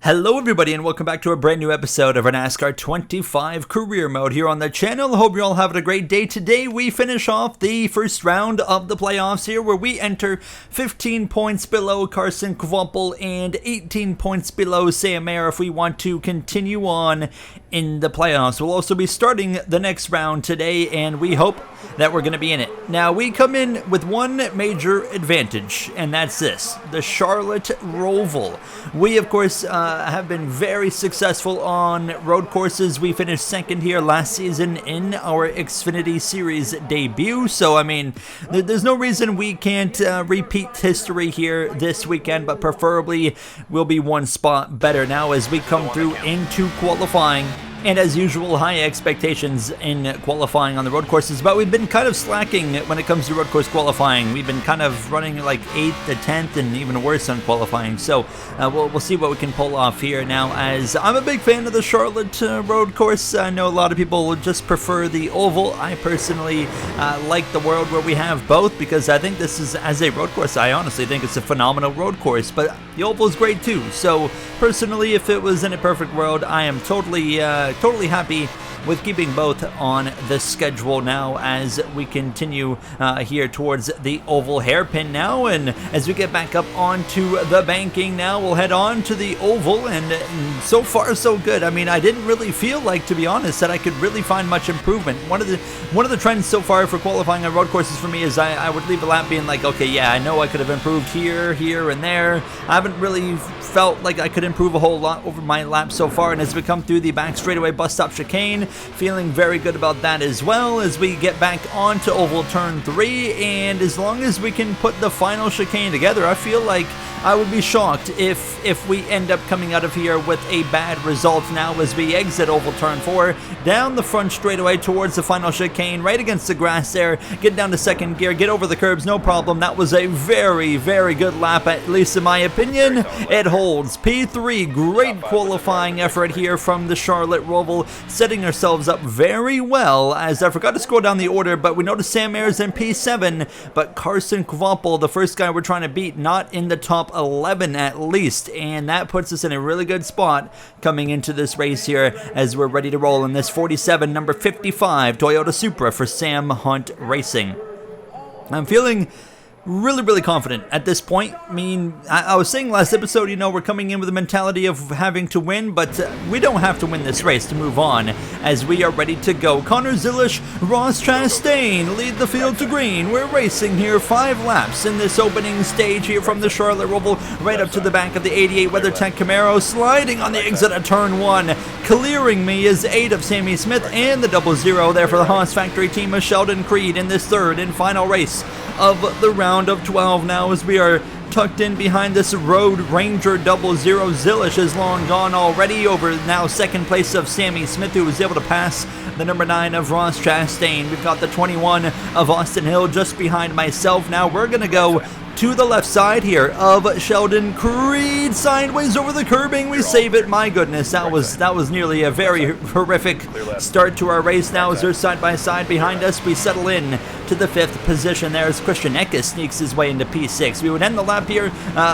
Hello everybody and welcome back to a brand new episode of our NASCAR 25 career mode here on the channel. Hope you're all having a great day. Today we finish off the first round of the playoffs here where we enter 15 points below Carson Kvapil and 18 points below Sam Mayer if we want to continue on in the playoffs. We'll also be starting the next round today and we hope that we're going to be in it. Now we come in with one major advantage and that's this, the Charlotte Roval. We of course have been very successful on road courses. We finished second here last season in our Xfinity Series debut. So, I mean, there's no reason we can't repeat history here this weekend, but preferably we'll be one spot better now as we come through into qualifying. And as usual, high expectations in qualifying on the road courses, but we've been kind of slacking when it comes to road course qualifying. We've been kind of running like 8th to 10th and even worse on qualifying. So we'll see what we can pull off here now, as I'm a big fan of the Charlotte road course. I know a lot of people just prefer the oval. I personally like the world where we have both because I think this is, as a road course, I honestly think it's a phenomenal road course, but the oval is great too. So personally, if it was in a perfect world, I am totally happy with keeping both on the schedule now as we continue here towards the oval hairpin now. And as we get back up onto the banking now, we'll head on to the oval, and so far so good. I mean, I didn't really feel like, to be honest, that I could really find much improvement. One of the trends so far for qualifying on road courses for me is I would leave a lap being like, okay, yeah, I know I could have improved here, and there. I haven't really felt like I could improve a whole lot over my lap so far, and as we come through the back straightaway bus stop chicane, feeling very good about that as well as we get back onto oval turn 3. And as long as we can put the final chicane together, I feel like I would be shocked if we end up coming out of here with a bad result now as we exit oval turn 4, down the front straightaway towards the final chicane, right against the grass there, get down to second gear, get over the curbs, no problem. That was a very, very good lap, at least in my opinion. It holds. P3, great qualifying effort here from the Charlotte Roval, setting ourselves up very well, as I forgot to scroll down the order, but we noticed Sam Mayer's in P7, but Carson Kvapil, the first guy we're trying to beat, not in the top 11 at least, and that puts us in a really good spot coming into this race here as we're ready to roll in this 47 number 55 Toyota Supra for Sam Hunt Racing. I'm feeling really confident at this point. I mean, I was saying last episode, you know, we're coming in with the mentality of having to win, but we don't have to win this race to move on as we are ready to go. Connor Zilish, Ross Chastain lead the field to green. We're racing here 5 laps in this opening stage here from the Charlotte Roval right up to the back of the 88 WeatherTech Camaro, sliding on the exit of turn 1. Clearing me is 8 of Sammy Smith, and the 00 there for the Haas Factory team of Sheldon Creed in this third and final race of the round of 12 now, as we are tucked in behind this Road Ranger 00. Zilish is long gone already, over now second place of Sammy Smith, who was able to pass the number 9 of Ross Chastain. We've got the 21 of Austin Hill just behind myself. Now we're going to go to the left side here of Sheldon Creed, sideways over the curbing, we save it. My goodness, that was nearly a very horrific start to our race. Now as they're side by side behind us, we settle in to the 5th position there as Christian Eckes sneaks his way into P6. We would end the lap here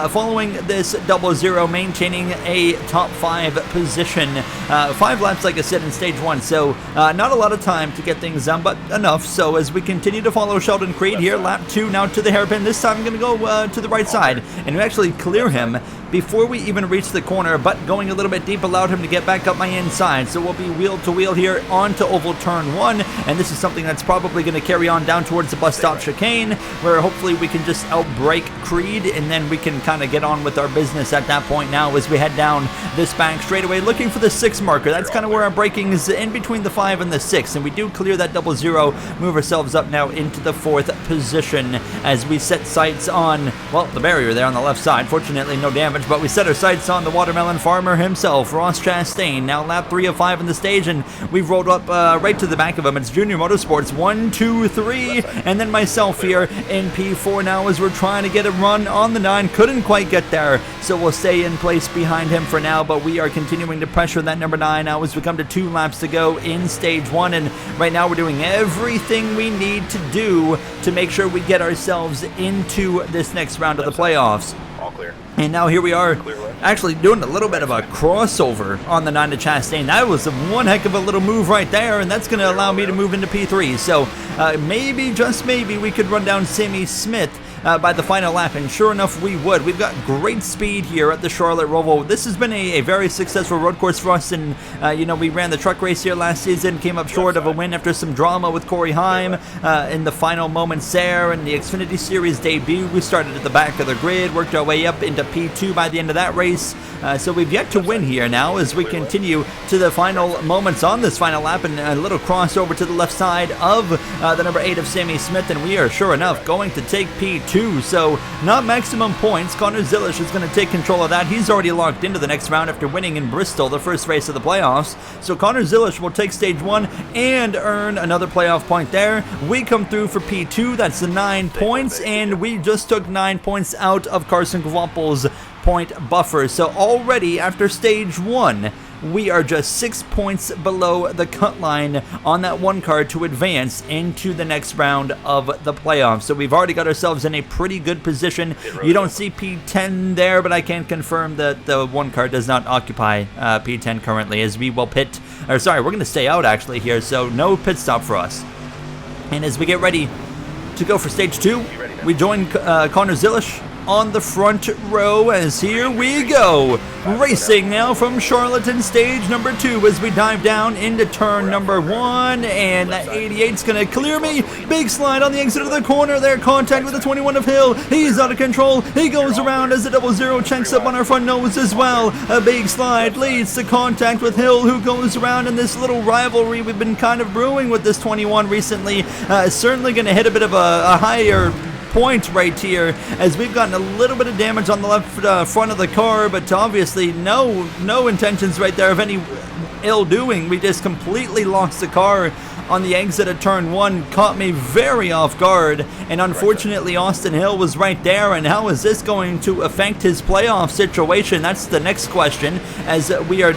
following this 00, maintaining a top 5 position. 5 laps, like I said, in stage 1, so not a lot of time to get things done, but enough. So as we continue to follow Sheldon Creed here, lap 2 now to the hairpin. This time I'm going to go to the right side and we actually clear him before we even reach the corner, but going a little bit deep allowed him to get back up my inside. So we'll be wheel to wheel here onto oval turn 1, and this is something that's probably going to carry on down towards the bus stop chicane, where hopefully we can just outbrake Creed, and then we can kind of get on with our business at that point now as we head down this back straightaway looking for the 6 marker. That's kind of where our braking is, in between the 5 and the 6, and we do clear that 00, move ourselves up now into the 4th position as we set sights on, well, the barrier there on the left side. Fortunately, no damage, but we set our sights on the watermelon farmer himself, Ross Chastain. Now lap 3 of 5 in the stage, and we've rolled up right to the back of him. It's Junior Motorsports 1, 2, 3, and then myself here in P4 now as we're trying to get a run on the 9. Couldn't quite get there, so we'll stay in place behind him for now, but we are continuing to pressure that number 9 now as we come to 2 laps to go in stage 1, and right now we're doing everything we need to do to make sure we get ourselves into this next round of the playoffs. All clear. And now here we are, actually doing a little bit of a crossover on the 9 to Chastain. That was one heck of a little move right there, and that's going to allow me to move into P3. So maybe, just maybe, we could run down Sammy Smith by the final lap, and sure enough we would. We've got great speed here at the Charlotte Roval. This has been a very successful road course for us, and you know, we ran the truck race here last season, came up short of a win after some drama with Corey Heim in the final moments there. In the Xfinity Series debut, we started at the back of the grid, worked our way up into P2 by the end of that race. So we've yet to win here now as we continue to the final moments on this final lap, and a little crossover to the left side of the number 8 of Sammy Smith, and we are sure enough going to take P2. So not maximum points. Connor Zilisch is going to take control of that. He's already locked into the next round after winning in Bristol, the first race of the playoffs. So Connor Zilisch will take stage 1 and earn another playoff point there. We come through for P2. That's the 9 points, and we just took 9 points out of Carson Kvampel's point buffer. So already after stage 1, we are just 6 points below the cut line on that one car to advance into the next round of the playoffs. So we've already got ourselves in a pretty good position. You don't see P10 there, but I can confirm that the one car does not occupy P10 currently, as we will pit, or sorry, we're going to stay out actually here, so no pit stop for us. And as we get ready to go for stage 2, we join Connor Zilisch on the front row, as here we go, racing now from Charlotte in stage number 2 as we dive down into turn number 1, and that 88's gonna clear me. Big slide on the exit of the corner there, contact with the 21 of Hill. He's out of control. He goes around as the 00 checks up on our front nose as well. A big slide leads to contact with Hill, who goes around in this little rivalry we've been kind of brewing with this 21 recently. Certainly gonna hit a bit of a higher point right here, as we've gotten a little bit of damage on the left front of the car, but obviously no intentions right there of any ill doing. We just completely lost the car on the exit of turn 1, caught me very off guard, and unfortunately Austin Hill was right there. And how is this going to affect his playoff situation? That's the next question, as we are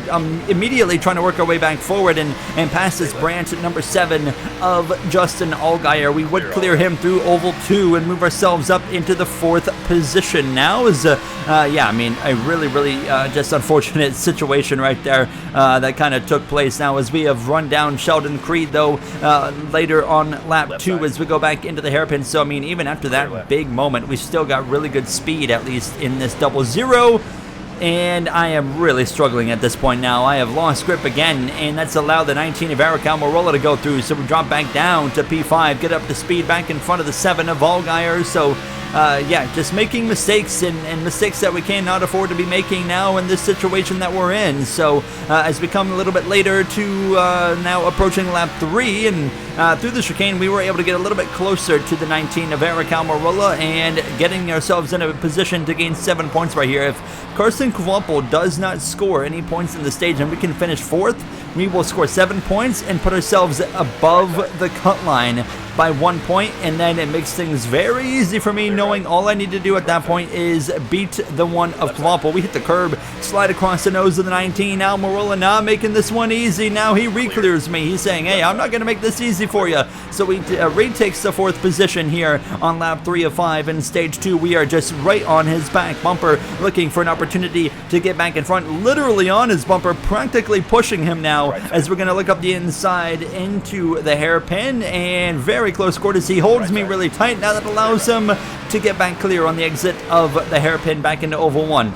immediately trying to work our way back forward and pass this branch at number 7 of Justin Allgaier. We would clear him through Oval 2 and move ourselves up into the 4th position now. Is yeah, I mean, a really just unfortunate situation right there that kind of took place. Now, as we have run down Sheldon Creed, though, later on lap 2 as we go back into the hairpin. So I mean, even after that big moment, we still got really good speed, at least in this 00. And I am really struggling at this point now. I have lost grip again, and that's allowed the 19 of Eric Almirola to go through. So we drop back down to P5, get up to speed back in front of the 7 of Allgaier. So yeah, just making mistakes, and mistakes that we cannot afford to be making now in this situation that we're in. So as we come a little bit later to now approaching lap 3, and through the chicane, we were able to get a little bit closer to the 19 of Eric Almirola and getting ourselves in a position to gain 7 points right here. If Carson Kvampel does not score any points in the stage and we can finish 4th, we will score 7 points and put ourselves above the cut line by 1 point, and then it makes things very easy for me, knowing all I need to do at that point is beat the 1 of Kvampel. We hit the curb, slide across the nose of the 19. Almirola not making this one easy. Now he re-clears me. He's saying, hey, I'm not going to make this easy for you. So he retakes the 4th position here on lap 3 of 5. In stage 2, we are just right on his back bumper, looking for an opportunity to get back in front, literally on his bumper, practically pushing him now, as we're going to look up the inside into the hairpin, and very close quarters. He holds me really tight. Now that allows him to get back clear on the exit of the hairpin back into Oval 1.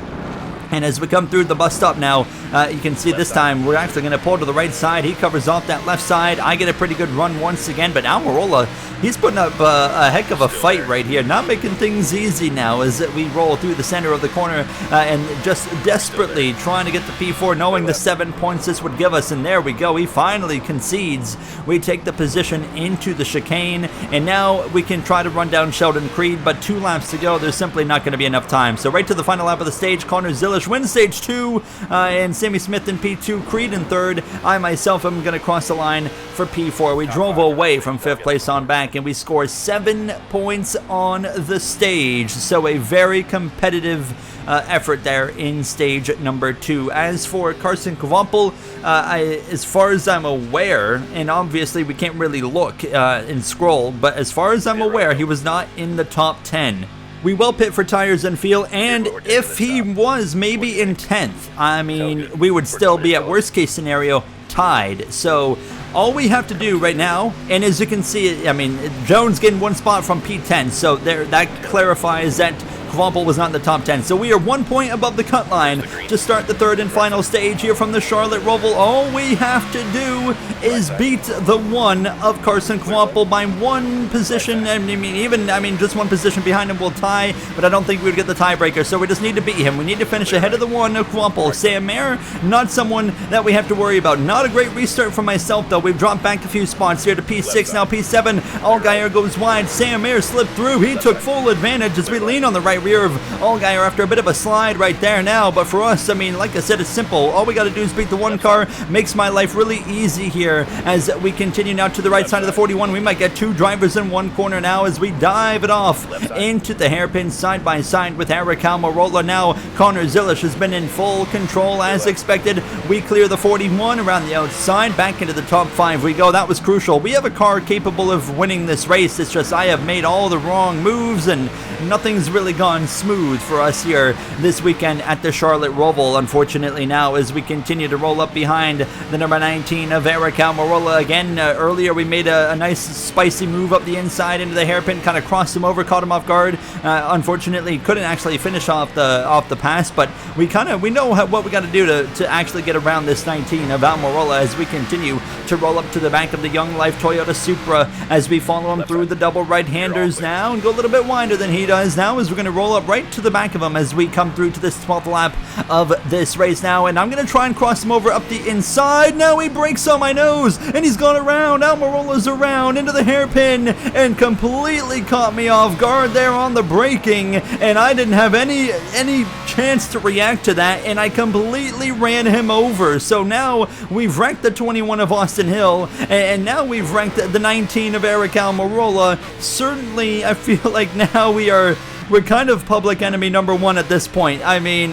And as we come through the bus stop now, you can see this time we're actually going to pull to the right side. He covers off that left side. I get a pretty good run once again, but Almirola, he's putting up a heck of a fight right here, not making things easy now as we roll through the center of the corner and just desperately trying to get the P4, knowing the 7 points this would give us. And there we go. He finally concedes. We take the position into the chicane, and now we can try to run down Sheldon Creed, but 2 laps to go. There's simply not going to be enough time. So right to the final lap of the stage, Connor Zilisch wins stage 2, and Sammy Smith in P2, Creed in 3rd. I myself am going to cross the line for P4. We drove away from 5th place on back, and we score 7 points on the stage. So a very competitive effort there in stage number 2. As for Carson Kvampel, as far as I'm aware, and obviously we can't really look and scroll, but as far as I'm aware, he was not in the top 10 we will pit for tires and fuel, and if he was maybe in 10th, I mean, we would still be at worst case scenario tied. So all we have to do right now, and as you can see, I mean, Jones getting one spot from P10, so there, that clarifies that Kvapil was not in the top 10. So we are 1 point above the cut line to start the third and final stage here from the Charlotte Roval. All we have to do is beat the one of Carson Kvapil by one position. I mean, just one position behind him will tie, but I don't think we would get the tiebreaker. So we just need to beat him. We need to finish ahead of the one of Kvapil. Sam Mayer, not someone that we have to worry about. Not a great restart for myself, though. We've dropped back a few spots here to P6, now P7. Allgaier goes wide. Sam Mayer slipped through. He took full advantage as we lean on the right rear of Allgaier after a bit of a slide right there now. But for us, I mean, like I said, it's simple. All we got to do is beat the one car. Makes my life really easy here as we continue now to the right side of the 41. We might get two drivers in one corner now as we dive it off into the hairpin side by side with Eric Almirola. Now Connor Zilish has been in full control as expected. We clear the 41 around the outside. Back into the top 5 we go. That was crucial. We have a car capable of winning this race. It's just I have made all the wrong moves and nothing's really gone smooth for us here this weekend at the Charlotte Roval, unfortunately. Now as we continue to roll up behind the number 19 of Eric Almirola. Again, earlier we made a nice spicy move up the inside into the hairpin, kind of crossed him over, caught him off guard. Unfortunately couldn't actually finish off the pass, but we know what we got to do to actually get around this 19 of Almirola as we continue to roll up to the back of the Young Life Toyota Supra as we follow him through the double right-handers now and go a little bit wider than he does now, as we're going to roll up right to the back of him as we come through to this 12th lap of this race now. And I'm going to try and cross him over up the inside. Now he breaks on my nose and he's gone around. Almirola's around into the hairpin and completely caught me off guard there on the braking, and I didn't have any chance to react to that, and I completely ran him over. So now we've wrecked the 21 of Austin Hill, and now we've wrecked the 19 of Eric Almirola. Certainly I feel like now we're kind of public enemy number one at this point. I mean,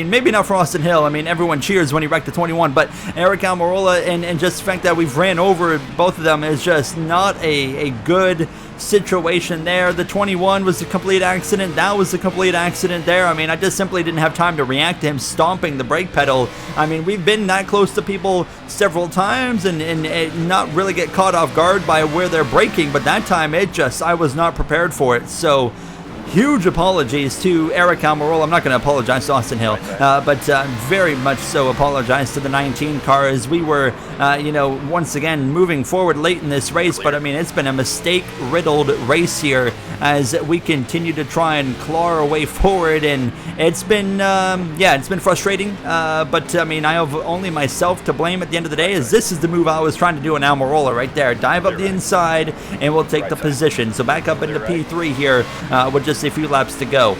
maybe not for Austin Hill. I mean, everyone cheers when he wrecked the 21, but Eric Almirola and just the fact that we've ran over both of them is just not a good situation there. The 21 was a complete accident. That was a complete accident there. I mean, I just simply didn't have time to react to him stomping the brake pedal. I mean, we've been that close to people several times and not really get caught off guard by where they're braking, but that time I was not prepared for it. So huge apologies to Eric Almirola. I'm not going to apologize to Austin Hill, but very much so apologize to the 19 car as we were, once again moving forward late in this race. But I mean, it's been a mistake-riddled race here as we continue to try and claw our way forward, and it's been, it's been frustrating. But I mean, I have only myself to blame at the end of the day, as this is the move I was trying to do in Almirola right there. Dive up the inside, and we'll take the position. So back up into P3 here with just a few laps to go.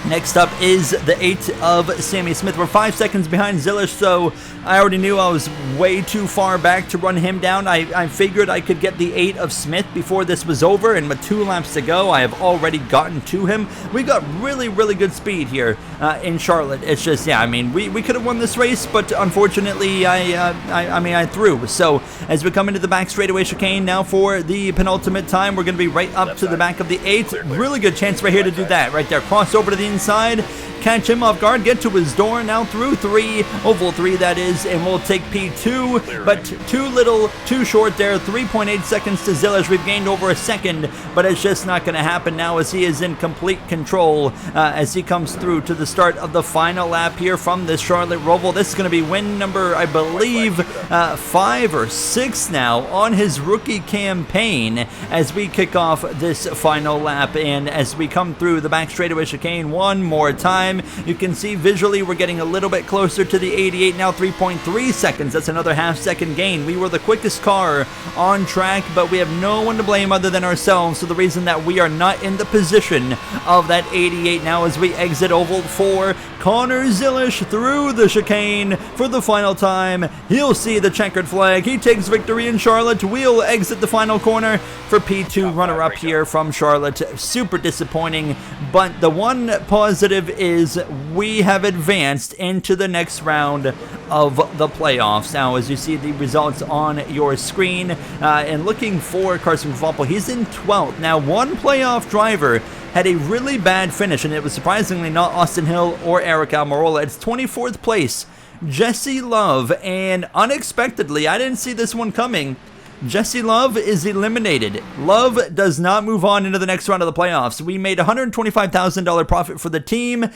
Next up is the 8 of Sammy Smith. We're 5 seconds behind Zilish, so I already knew I was way too far back to run him down. I figured I could get the 8 of Smith before this was over, and with 2 laps to go, I have already gotten to him. We got really, really good speed here in Charlotte. It's just, yeah, I mean, we could have won this race, but unfortunately, I threw. So as we come into the back straightaway chicane now for the penultimate time, we're going to be right up to the back of the 8. Really good chance right here to do that. Right there, cross over to the inside, catch him off guard, get to his door, now through 3, oval 3 that is, and we'll take P2, but too little, too short there. 3.8 seconds to Zilish. We've gained over a second, but it's just not going to happen now as he is in complete control as he comes through to the start of the final lap here from this Charlotte Roval. This is going to be win number, I believe, 5 or 6 now on his rookie campaign as we kick off this final lap, and as we come through the back straightaway chicane one more time, you can see visually we're getting a little bit closer to the 88 now. 3.3 seconds. That's another half-second gain. We were the quickest car on track, but we have no one to blame other than ourselves. So the reason that we are not in the position of that 88 now as we exit oval 4. Connor Zilish through the chicane for the final time. He'll see the checkered flag. He takes victory in Charlotte. We'll exit the final corner for P2 runner-up here from Charlotte. Super disappointing, but the one positive is we have advanced into the next round of the playoffs. Now, as you see the results on your screen, and looking for Carson Kvapil, he's in 12th. Now, one playoff driver had a really bad finish, and it was surprisingly not Austin Hill or Eric Almirola. It's 24th place, Jesse Love, and unexpectedly, I didn't see this one coming, Jesse Love is eliminated. Love does not move on into the next round of the playoffs. We made $125,000 profit for the team,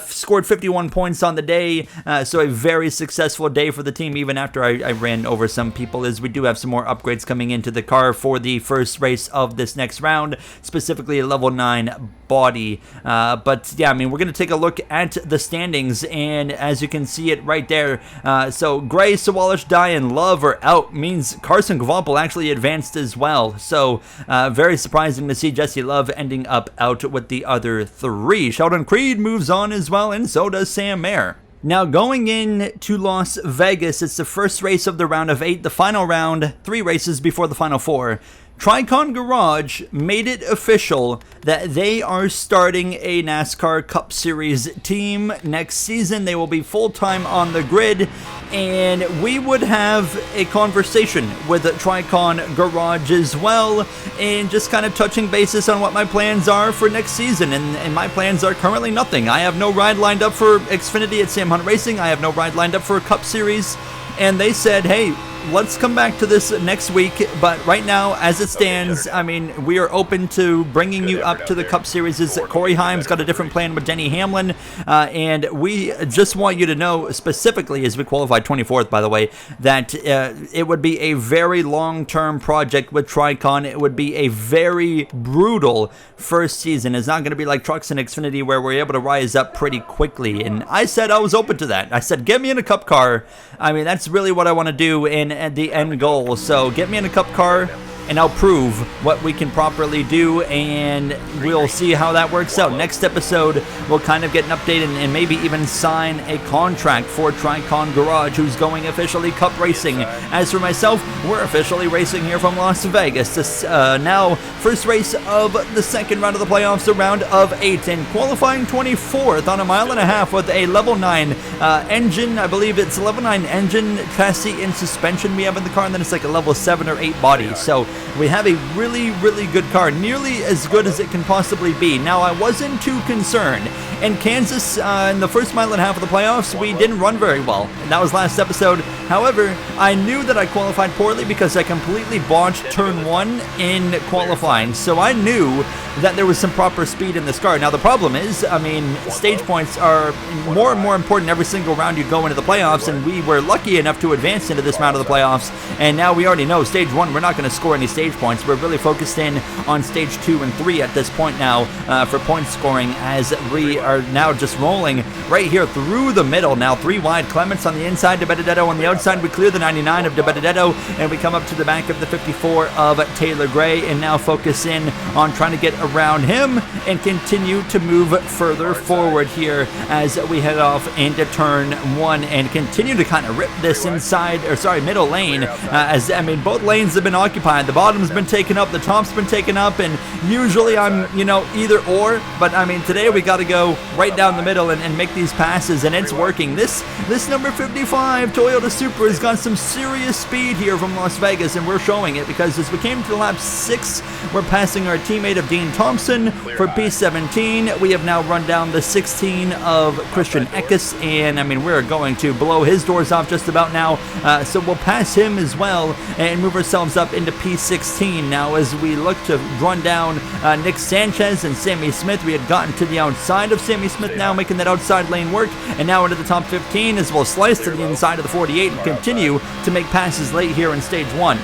scored 51 points on the day, so a very successful day for the team, even after I ran over some people, as we do have some more upgrades coming into the car for the first race of this next round, specifically a level 9 body. But yeah, I mean, we're going to take a look at the standings, and as you can see it right there, so Gray, Sawalish, Diane, Love are out, means Carson Gvomp actually advanced as well. So very surprising to see Jesse Love ending up out with the other 3. Sheldon Creed moves on as well, and so does Sam Mayer. Now, going in to Las Vegas, it's the first race of the round of 8, the final round, 3 races before the final 4. Tricon Garage made it official that they are starting a NASCAR Cup Series team next season. They will be full-time on the grid, and we would have a conversation with Tricon Garage as well, and just kind of touching basis on what my plans are for next season. And my plans are currently nothing. I have no ride lined up for Xfinity at Sam Hunt Racing. I have no ride lined up for a Cup Series, and they said, hey, let's come back to this next week, but right now, as it stands, I mean, we are open to bringing you up to the Cup Series. Corey Haim's got a different plan with Denny Hamlin, and we just want you to know specifically, as we qualified 24th, by the way, that it would be a very long-term project with Tricon. It would be a very brutal first season. It's not going to be like Trucks and Xfinity where we're able to rise up pretty quickly, and I said I was open to that. I said, get me in a Cup car. I mean, that's really what I want to do, and at the end goal. So get me in a Cup car, and I'll prove what we can properly do, and we'll see how that works out. Next episode, we'll kind of get an update and maybe even sign a contract for Tricon Garage, who's going officially Cup racing. As for myself, we're officially racing here from Las Vegas. This now first race of the second round of the playoffs, the round of 8, and qualifying 24th on a 1.5 miles with a level 9 engine. I believe it's level 9 engine, chassis, and suspension we have in the car, and then it's like a level 7 or 8 body. So we have a really, really good car, nearly as good as it can possibly be. Now, I wasn't too concerned. In Kansas, in the first 1.5 miles of the playoffs, we didn't run very well, and that was last episode. However, I knew that I qualified poorly because I completely botched turn 1 in qualifying, so I knew that there was some proper speed in this car. Now, the problem is, I mean, stage points are more and more important every single round you go into the playoffs, and we were lucky enough to advance into this round of the playoffs, and now we already know stage 1, we're not going to score any stage points. We're really focused in on stage 2 and 3 at this point now for point scoring, as we are now just rolling right here through the middle. Now 3 wide, Clements on the inside, De Benedetto on the outside. We clear the 99 of De Benedetto, and we come up to the back of the 54 of Taylor Gray, and now focus in on trying to get around him and continue to move further forward here as we head off into turn 1 and continue to kind of rip this middle lane, as I mean, both lanes have been occupied. The bottom's been taken up, the top's been taken up, and usually I'm, either or, but I mean, today we got to go right down the middle and make these passes, and it's working. This number 55 Toyota Supra has got some serious speed here from Las Vegas, and we're showing it because as we came to lap 6, we're passing our teammate of Dean Thompson for P17. We have now run down the 16 of Christian Eckes, and I mean, we're going to blow his doors off just about now, so we'll pass him as well and move ourselves up into P16 now as we look to run down Nick Sanchez and Sammy Smith. We had gotten to the outside of Sammy Smith now, making that outside lane work, and now into the top 15 as we'll slice to the inside of the 48 and continue to make passes late here in stage 1.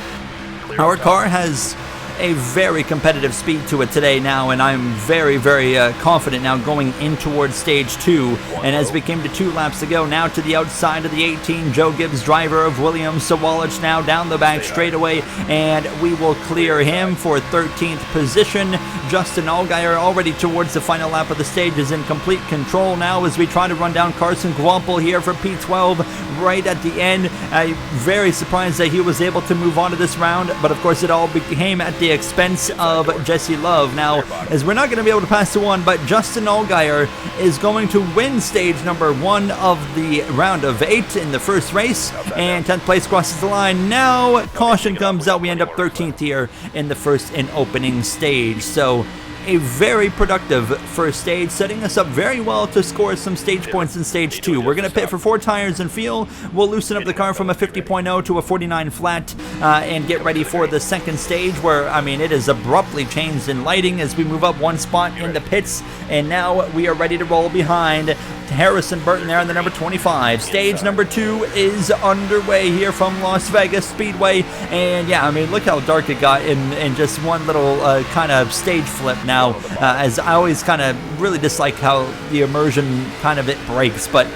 Our car has a very competitive speed to it today now, and I'm very, very confident now going in towards stage 2. And as we came to 2 laps to go, now to the outside of the 18, Joe Gibbs, driver of Williams, Sawalich now down the back straightaway, and we will clear him for 13th position. Justin Allgaier already towards the final lap of the stage is in complete control now as we try to run down Carson Gwampel here for P12 right at the end. I'm very surprised that he was able to move on to this round, but of course it all became at the expense of Jesse Love. Now, as we're not going to be able to pass to 1, but Justin Allgaier is going to win stage number 1 of the round of 8 in the first race, and 10th place crosses the line. Now, caution comes out. We end up 13th here in the first and opening stage. So, a very productive first stage, setting us up very well to score some stage points in stage 2. We're going to pit for 4 tires and fuel. We'll loosen up the car from a 50.0 to a 49 flat and get ready for the second stage where, I mean, it is abruptly changed in lighting as we move up 1 spot in the pits, and now we are ready to roll behind Harrison Burton there in the number 25. Stage number 2 is underway here from Las Vegas Speedway, and yeah, I mean, look how dark it got in just one little kind of stage flip now, as I always kind of really dislike how the immersion kind of it breaks, but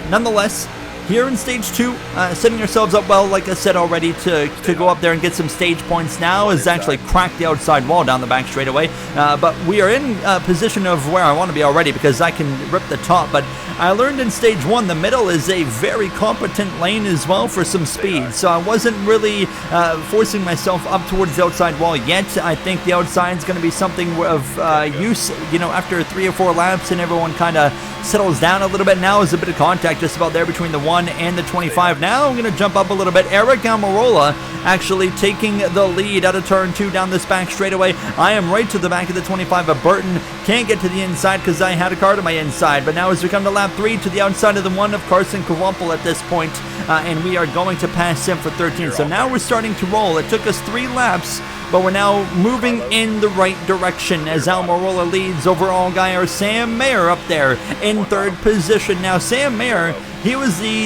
nonetheless, here in stage 2, setting ourselves up well, like I said already, to go up there and get some stage points now is actually crack the outside wall down the back straightaway. But we are in position of where I want to be already because I can rip the top. But I learned in stage 1 the middle is a very competent lane as well for some speed. So I wasn't really forcing myself up towards the outside wall yet. I think the outside is going to be something of use, you know, after 3 or 4 laps and everyone kind of settles down a little bit. Now is a bit of contact just about there between the 1 and the 25. Now I'm going to jump up a little bit. Eric Almirola actually taking the lead out of turn 2 down this back straightaway. I am right to the back of the 25, but Burton can't get to the inside because I had a car to my inside. But now as we come to lap 3 to the outside of the 1 of Carson Kwampel at this point, and we are going to pass him for 13. So now we're starting to roll. It took us 3 laps, but we're now moving in the right direction as Almirola leads. Overall guy, Sam Mayer up there in 3rd position. Now Sam Mayer, he was the,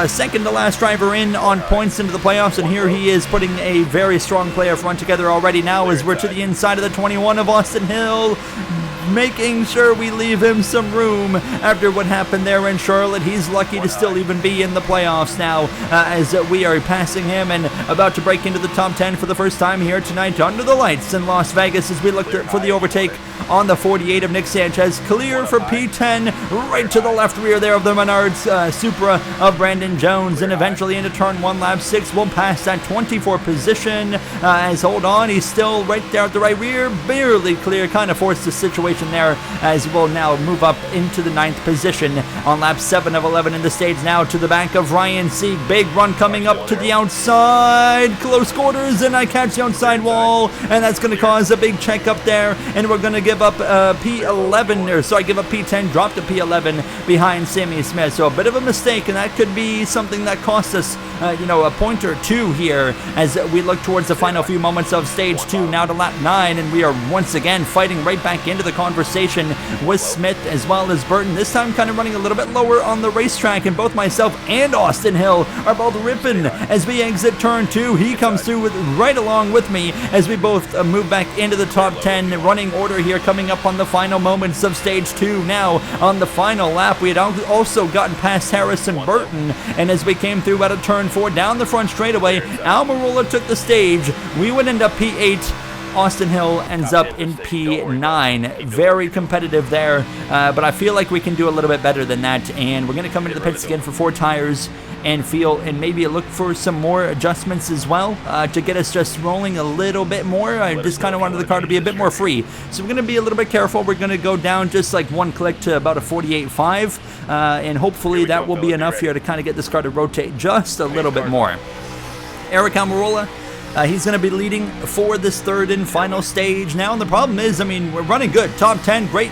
second to last driver in on points into the playoffs, and here he is putting a very strong playoff run together already now as we're to the inside of the 21 of Austin Hill, making sure we leave him some room after what happened there in Charlotte. He's lucky to still even be in the playoffs now as we are passing him and about to break into the top 10 for the first time here tonight under the lights in Las Vegas as we look for the overtake on the 48 of Nick Sanchez. Clear for P10, right to the left rear there of the Menards Supra of Brandon Jones, and eventually into turn 1, lap 6, we'll pass that 24 position as, hold on, he's still right there at the right rear, barely clear, kind of forced the situation there as we'll now move up into the 9th position on lap 7 of 11 in the stage. Now to the back of Ryan Sieg, big run coming up to the outside, close quarters, and I catch the outside wall, and that's going to cause a big check up there, and we're going to give up give up P10, drop to P11 behind Sammy Smith. So a bit of a mistake, and that could be something that cost us a point or 2 here as we look towards the final few moments of stage 2. Now to lap 9, and we are once again fighting right back into the conversation with Smith as well as Burton, this time kind of running a little bit lower on the racetrack, and both myself and Austin Hill are both ripping as we exit turn 2. He comes through right along with me as we both move back into the top 10 running order here, coming up on the final moments of stage 2. Now on the final lap, we had also gotten past Harrison Burton, and as we came through out of turn 4 down the front straightaway, Almirola took the stage. We would end up P8. Austin Hill ends up in P9. Very competitive there, but I feel like we can do a little bit better than that, and we're going to come into the pits again for 4 tires and feel and maybe look for some more adjustments as well to get us just rolling a little bit more. I just kind of wanted the car to be a bit more free, so we're going to be a little bit careful. We're going to go down just like 1 click to about a 48.5, and hopefully that will be enough here to kind of get this car to rotate just a little bit more. Eric Almirola, he's going to be leading for this 3rd and final stage now, and the problem is, I mean, we're running good. Top 10, great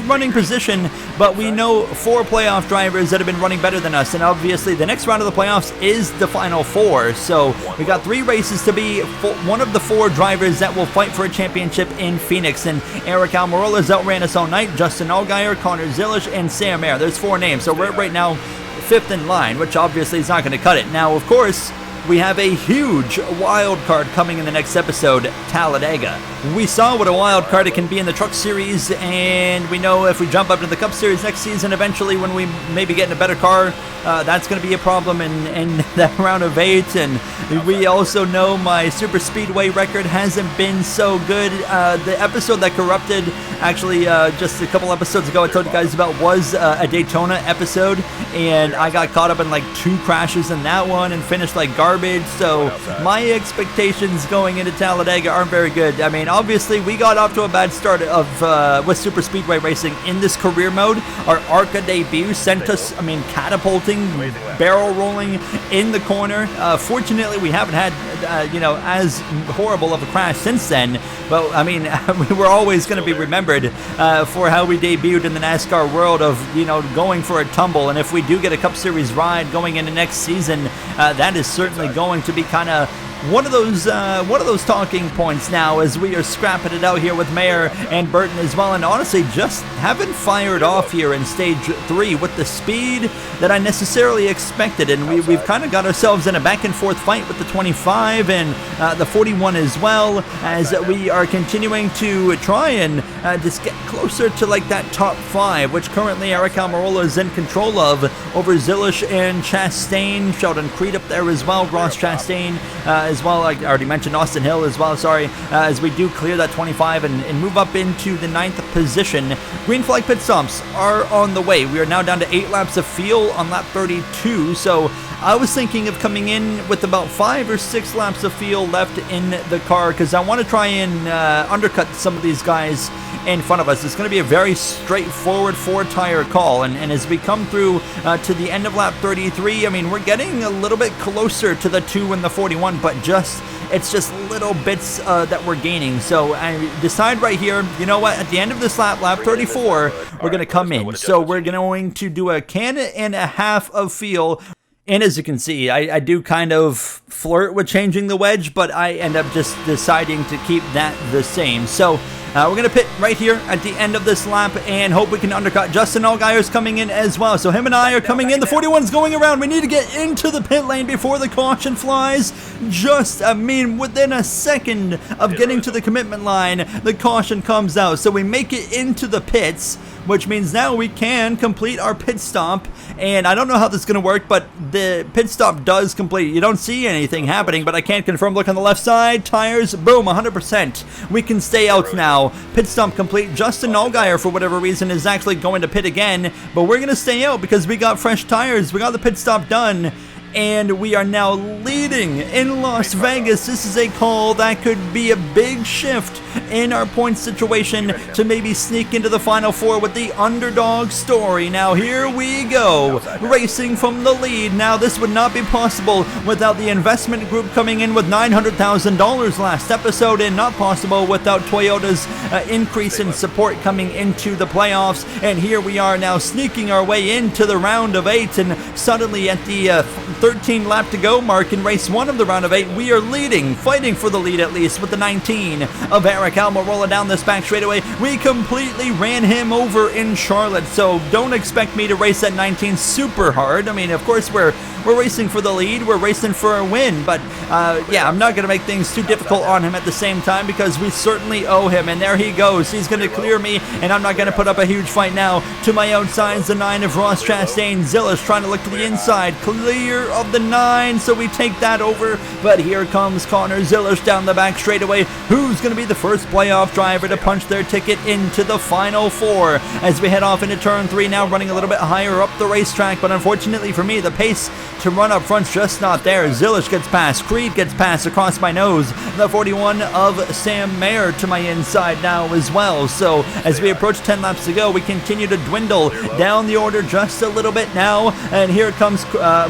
running position, but we know 4 playoff drivers that have been running better than us, and obviously the next round of the playoffs is the final 4, so we got 3 races to be one of the 4 drivers that will fight for a championship in Phoenix, and Eric Almirola's outran us all night. Justin Allgaier, Connor Zilish, and Sam Mayer. There's 4 names, so we're right now 5th in line, which obviously is not going to cut it. Now, of course, we have a huge wild card coming in the next episode, Talladega. We saw what a wild card it can be in the Truck Series, and we know if we jump up to the Cup Series next season, eventually when we maybe get in a better car, that's going to be a problem in that round of 8. And we also know my super speedway record hasn't been so good. The episode that corrupted, actually just a couple episodes ago I told you guys about, was a Daytona episode, and I got caught up in like 2 crashes in that one and finished like garbage. So my expectations going into Talladega aren't very good. I mean, obviously we got off to a bad start with super speedway racing in this career mode. Our ARCA debut sent us, catapulting barrel rolling in the corner. Fortunately, we haven't had, as horrible of a crash since then. But, I mean, we're always going to be remembered for how we debuted in the NASCAR world of, going for a tumble. And if we do get a Cup Series ride going into next season, that is certainly going to be kind of one of those talking points now, as we are scrapping it out here with Mayer and Burton as well. And honestly, just haven't fired off here in stage 3 with the speed that I necessarily expected. And we've kind of got ourselves in a back and forth fight with the 25 and the 41 as well, as we are continuing to try and just get closer to like that top 5, which currently Eric Almirola is in control of over Zilish and Chastain. Sheldon Creed up there as well, Ross Chastain as well. I already mentioned Austin Hill as well, sorry, as we do clear that 25 and move up into the 9th position. Green flag pit stops are on the way. We are now down to 8 laps of fuel on lap 32, so I was thinking of coming in with about 5 or 6 laps of fuel left in the car, because I want to try and undercut some of these guys in front of us. It's going to be a very straightforward 4-tire call, and as we come through to the end of lap 33, I mean, we're getting a little bit closer to the 2 and the 41, but it's just little bits that we're gaining. So I decide right here, you know what, at the end of this lap 34, we're going to come in. So we're going to do a can and a half of fuel. And as you can see, I do kind of flirt with changing the wedge, but I end up just deciding to keep that the same. So we're going to pit right here at the end of this lap and hope we can undercut. Justin Allgaier's coming in as well. So him and I are coming in. The 41's going around. We need to get into the pit lane before the caution flies. Within a second of getting to the commitment line, the caution comes out. So we make it into the pits, which means now we can complete our pit stop. And I don't know how this is going to work, but the pit stop does complete. You don't see anything happening, but I can't confirm. Look on the left side. Tires, boom, 100%. We can stay out now. Pit stop complete. Justin Allgaier, for whatever reason, is actually going to pit again, but we're going to stay out because we got fresh tires. We got the pit stop done. And we are now leading in Las Vegas. This is a call that could be a big shift in our point situation to maybe sneak into the Final Four with the underdog story. Now here we go, racing from the lead. Now this would not be possible without the investment group coming in with $900,000 last episode, and not possible without Toyota's increase in support coming into the playoffs. And here we are now sneaking our way into the round of 8, and suddenly at the 13 lap to go mark in race 1 of the round of 8, we are leading, fighting for the lead at least, with the 19 of Eric Almirola down this back straightaway. We completely ran him over in Charlotte, so don't expect me to race that 19 super hard. I mean, of course, we're racing for the lead, we're racing for a win, but yeah, I'm not going to make things too difficult on him at the same time, because we certainly owe him. And there he goes, he's going to clear me, and I'm not going to put up a huge fight now. To my outside is the 9 of Ross Chastain. Zilish trying to look to the inside, clear of the 9, so we take that over. But here comes Connor Zilish down the back straightaway, who's going to be the first playoff driver to punch their ticket into the Final Four. As we head off into turn 3 now, running a little bit higher up the racetrack, but unfortunately for me, the pace to run up front's just not there. Zilish gets past, Creed gets past across my nose. The 41 of Sam Mayer to my inside now as well. So as we approach 10 laps to go, we continue to dwindle down the order just a little bit now. And here comes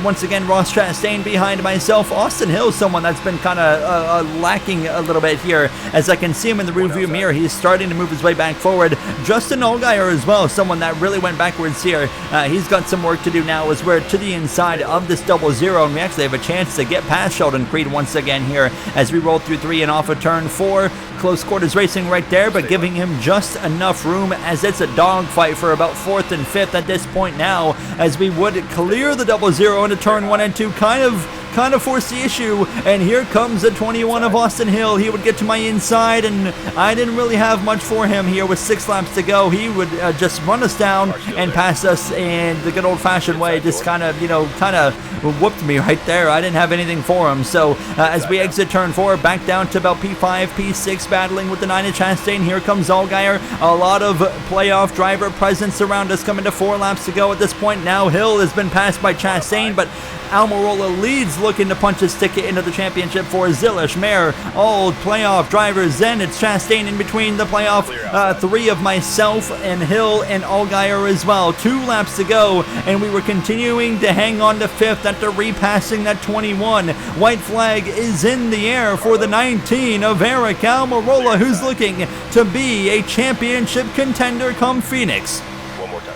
once again Ross Chastain behind myself. Austin Hill, someone that's been kind of lacking a little bit here, as I can see him in the rearview mirror. He's starting to move his way back forward. Justin Allgaier as well, someone that really went backwards here. He's got some work to do now, as we're to the inside of this 00, and we actually have a chance to get past Sheldon Creed once again here as we roll through 3 and off of turn 4. Close quarters racing right there, but giving him just enough room, as it's a dogfight for about 4th and 5th at this point now, as we would clear the 00 into turn 1 and 2, kind of force the issue. And here comes the 21 of Austin Hill. He would get to my inside, and I didn't really have much for him here with 6 laps to go. He would just run us down and pass us in the good old-fashioned way. Just kind of whooped me right there. I didn't have anything for him. So as we exit turn 4, back down to about P5, P6, battling with the 9 of Chastain. Here comes Allgaier. A lot of playoff driver presence around us, coming to 4 laps to go at this point. Now Hill has been passed by Chastain, but Almirola leads looking to punch his ticket into the championship for Zilish, Mayer, all playoff drivers. Then it's Chastain in between the playoff three of myself and Hill and Allgaier as well. 2 laps to go, and we were continuing to hang on to 5th after repassing that 21. White flag is in the air for the 19 of Eric Almirola, who's looking to be a championship contender come Phoenix.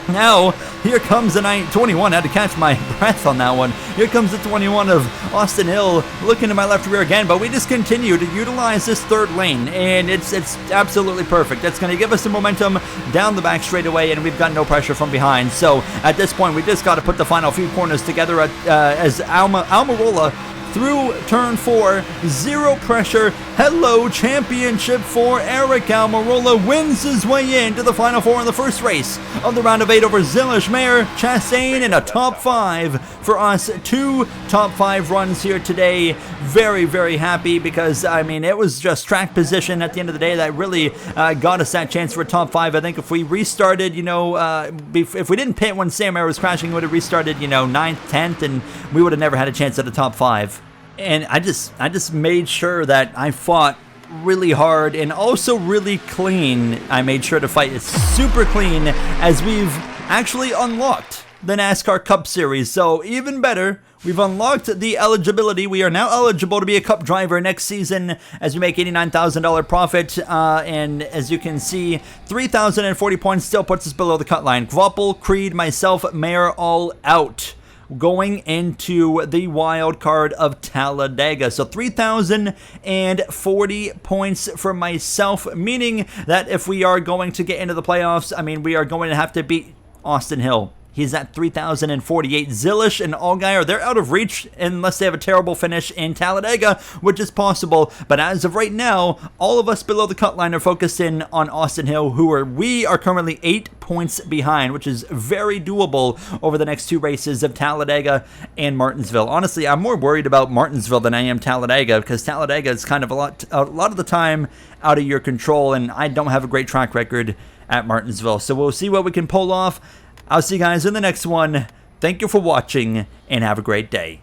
Now, here comes the 21. I had to catch my breath on that one. Here comes the 21 of Austin Hill, looking to my left rear again, but we just continue to utilize this 3rd lane, and it's absolutely perfect. That's going to give us some momentum down the back straightaway, and we've got no pressure from behind. So, at this point, we just got to put the final few corners together as Almirola through turn 4, 0 pressure. Hello, championship for Eric Almirola, wins his way into the final 4 in the first race of the round of 8 over Zilish, Mayer, Chastain, and a top 5 for us. 2 top 5 runs here today. Very, very happy because, I mean, it was just track position at the end of the day that really got us that chance for a top 5. I think if we restarted, you know, if we didn't pit when Sam Mayer was crashing, we would have restarted, you know, 9th, 10th, and we would have never had a chance at the top 5. And I just made sure that I fought really hard and also really clean. I made sure to fight super clean as we've actually unlocked the NASCAR Cup Series. So even better, we've unlocked the eligibility. We are now eligible to be a Cup driver next season as we make $89,000 profit. And as you can see, 3,040 points still puts us below the cut line. Kvapel, Creed, myself, Mayer all out, going into the wild card of Talladega. So 3,040 points for myself, meaning that if we are going to get into the playoffs, I mean, we are going to have to beat Austin Hill. He's at 3,048. Zilish and Allgaier, they're out of reach unless they have a terrible finish in Talladega, which is possible. But as of right now, all of us below the cut line are focused in on Austin Hill, we are currently 8 points behind, which is very doable over the next 2 races of Talladega and Martinsville. Honestly, I'm more worried about Martinsville than I am Talladega, because Talladega is kind of a lot of the time out of your control, and I don't have a great track record at Martinsville. So we'll see what we can pull off. I'll see you guys in the next one. Thank you for watching, and have a great day.